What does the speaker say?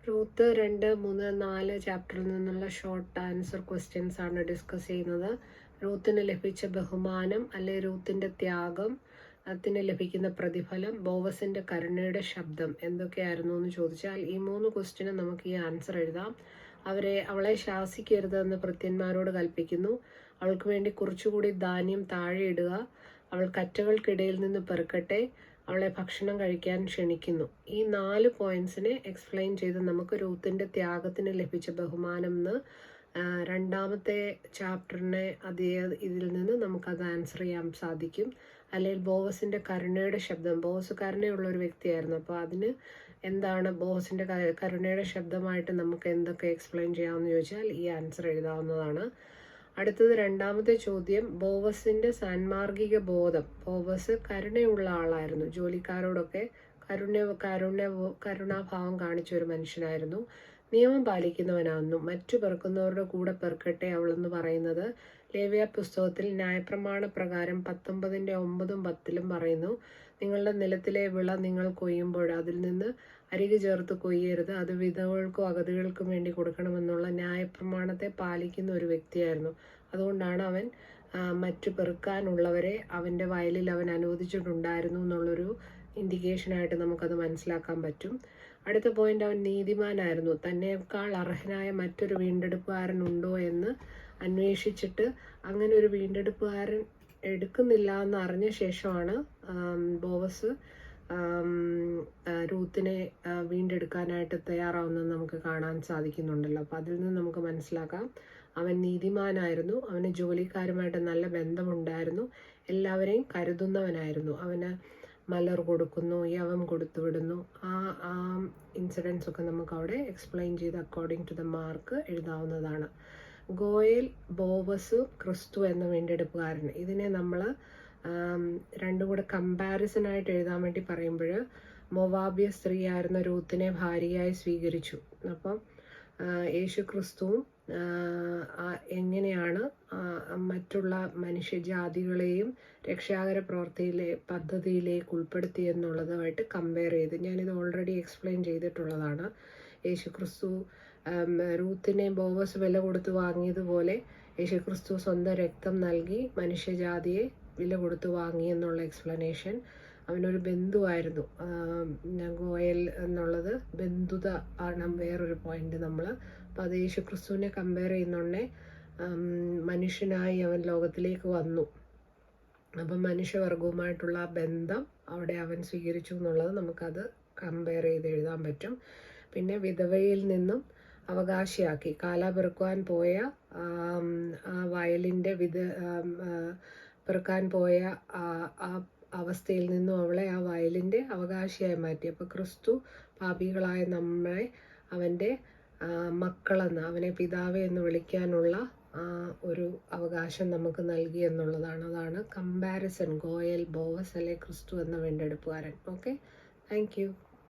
Ruth 2, 3, 4 ചാപ്റ്ററിൽ നിന്നുള്ള short answer questions ആണ് ഡിസ്കസ് ചെയ്യുന്നത്. റൂത്തിന് ലഭിച്ച ബഹുമാനം അല്ലെ റൂത്തിൻ്റെ ത്യാഗം, അതിന് ലഭിക്കുന്ന പ്രതിഫലം, ബോവസിൻ്റെ കരുണയുടെ ശബ്ദം എന്തൊക്കെയായിരുന്നു എന്ന് ചോദിച്ചാൽ ഈ 3 ക്വസ്റ്റ്യന് നമുക്ക് ഈ ആൻസർ എഴുതാം. അവളെ ശാസിക്കരുതെന്ന് ഭൃത്യന്മാരോട് കൽപ്പിക്കുന്നു. അവൾക്ക് വേണ്ടി കുറച്ചുകൂടി ധാന്യം താഴെ ഇടുക. അവൾ കറ്റകൾക്കിടയിൽ നിന്ന് പെറുക്കട്ടെ. അവളെ ഭക്ഷണം കഴിക്കാൻ ക്ഷണിക്കുന്നു. ഈ 4 പോയിന്റ്സിനെ എക്സ്പ്ലെയിൻ ചെയ്ത് നമുക്ക് രൂത്തിൻ്റെ ത്യാഗത്തിന് ലഭിച്ച ബഹുമാനം എന്ന് രണ്ടാമത്തെ ചാപ്റ്ററിനെ ഇതിൽ നിന്ന് നമുക്കത് ആൻസർ ചെയ്യാൻ സാധിക്കും. അല്ലെങ്കിൽ ബോവസിൻ്റെ കരുണയുടെ ശബ്ദം, ബോസ് കരുണയുള്ള ഒരു വ്യക്തിയായിരുന്നു. അപ്പോൾ അതിന് എന്താണ് ബോസിൻ്റെ കരുണയുടെ ശബ്ദമായിട്ട് നമുക്ക് എന്തൊക്കെ എക്സ്പ്ലെയിൻ ചെയ്യാമെന്ന് ചോദിച്ചാൽ ഈ ആൻസർ എഴുതാവുന്നതാണ്. അടുത്തത് രണ്ടാമത്തെ ചോദ്യം, ബോവസിൻ്റെ സാൻമാർഗിക ബോധം. ബോവസ് കരുണയുള്ള ആളായിരുന്നു, ജോലിക്കാരോടൊക്കെ കരുണാഭാവം കാണിച്ച ഒരു മനുഷ്യനായിരുന്നു. നിയമം പാലിക്കുന്നവനായിരുന്നു. മറ്റു പെറുക്കുന്നവരുടെ കൂടെ പെറുക്കട്ടെ അവളെന്ന് പറയുന്നത് ലേവ്യ പുസ്തകത്തിൽ ന്യായപ്രമാണ പ്രകാരം 19:9-10 പറയുന്നു. നിങ്ങളുടെ നിലത്തിലെ വിള നിങ്ങൾ കൊയ്യുമ്പോൾ അതിൽ നിന്ന് അരികു ചേർത്ത് കൊയ്യരുത്, അത് വിധവകൾക്കും അഗതികൾക്കും വേണ്ടി കൊടുക്കണമെന്നുള്ള ന്യായപ്രമാണത്തെ പാലിക്കുന്ന ഒരു വ്യക്തിയായിരുന്നു. അതുകൊണ്ടാണ് അവൻ മറ്റു പെറുക്കാനുള്ളവരെ അവൻ്റെ വയലിൽ അവൻ അനുവദിച്ചിട്ടുണ്ടായിരുന്നു എന്നുള്ളൊരു ഇൻഡിക്കേഷനായിട്ട് നമുക്കത് മനസ്സിലാക്കാൻ പറ്റും. അടുത്ത പോയിന്റ്, അവൻ നീതിമാനായിരുന്നു. തന്നേക്കാൾ അർഹനായ മറ്റൊരു വീണ്ടെടുപ്പുകാരനുണ്ടോ എന്ന് അന്വേഷിച്ചിട്ട് അങ്ങനെ ഒരു വീണ്ടെടുപ്പുകാരൻ എടുക്കുന്നില്ല എന്ന് അറിഞ്ഞ ശേഷമാണ് ബോവസ് രൂത്തിനെ വീണ്ടെടുക്കാനായിട്ട് തയ്യാറാവുന്നത് നമുക്ക് കാണാൻ സാധിക്കുന്നുണ്ടല്ലോ. അപ്പോൾ അതിൽ നിന്ന് നമുക്ക് മനസ്സിലാക്കാം അവൻ നീതിമാനായിരുന്നു, അവന് ജോലിക്കാരുമായിട്ട് നല്ല ബന്ധമുണ്ടായിരുന്നു, എല്ലാവരെയും കരുതുന്നവനായിരുന്നു. അവന് മലർ കൊടുക്കുന്നു, യവം കൊടുത്തു വിടുന്നു. ആ ഇൻസിഡൻസ് ഒക്കെ നമുക്ക് അവിടെ എക്സ്പ്ലെയിൻ ചെയ്ത് അക്കോർഡിംഗ് ടു ദ മാർക്ക് എഴുതാവുന്നതാണ്. ഗോയൽ, ബോവസ്, ക്രിസ്തു എന്ന വീണ്ടെടുപ്പുകാരൻ, ഇതിനെ നമ്മൾ രണ്ടും കൂടെ കമ്പാരിസൺ ആയിട്ട് എഴുതാൻ വേണ്ടി പറയുമ്പോൾ മൊവാബിയ സ്ത്രീ ആയിരുന്ന രൂത്തിനെ ഭാര്യയായി സ്വീകരിച്ചു. അപ്പം യേശു ക്രിസ്തുവും എങ്ങനെയാണ് മറ്റുള്ള മനുഷ്യജാതികളെയും രക്ഷാകര പദ്ധതിയിലേക്ക് ഉൾപ്പെടുത്തി എന്നുള്ളതുമായിട്ട് കമ്പയർ ചെയ്ത് ഞാനിത് ഓൾറെഡി എക്സ്പ്ലെയിൻ ചെയ്തിട്ടുള്ളതാണ്. യേശു ക്രിസ്തു രൂത്തിനെ ബോവസ് വില കൊടുത്ത് വാങ്ങിയതുപോലെ യേശു ക്രിസ്തു സ്വന്തം രക്തം നൽകി മനുഷ്യജാതിയെ വില കൊടുത്ത് വാങ്ങി എന്നുള്ള എക്സ്പ്ലനേഷൻ. അവനൊരു ബന്ധുവായിരുന്നു. ഗോയൽ എന്നുള്ളത് ബന്ധുത ആണ് വേറൊരു പോയിന്റ് നമ്മൾ. അപ്പം അത് യേശു ക്രിസ്തുവിനെ കമ്പയർ ചെയ്യുന്നുണ്ടേ മനുഷ്യനായി അവൻ ലോകത്തിലേക്ക് വന്നു. അപ്പം മനുഷ്യവർഗവുമായിട്ടുള്ള ആ ബന്ധം അവിടെ അവൻ സ്വീകരിച്ചു എന്നുള്ളത് നമുക്കത് കമ്പയർ ചെയ്ത് എഴുതാൻ പറ്റും. പിന്നെ വിധവയിൽ നിന്നും അവകാശിയാക്കി കാലാപെറുക്കുവാൻ പോയ ആ വയലിൻ്റെ പെറുക്കാൻ പോയ ആ അവസ്ഥയിൽ നിന്നും അവളെ ആ വയലിൻ്റെ അവകാശിയായി മാറ്റി. അപ്പോൾ ക്രിസ്തു പാപികളായ നമ്മളെ അവൻ്റെ മക്കളെന്ന്, അവനെ പിതാവേ എന്ന് വിളിക്കാനുള്ള ഒരു അവകാശം നമുക്ക് നൽകി എന്നുള്ളതാണ്. അതാണ് കമ്പാരിസൺ, ഗോയൽ, ബോവസ് അല്ലെ ക്രിസ്തു എന്ന വീണ്ടെടുപ്പുകാരൻ. Okay, thank you.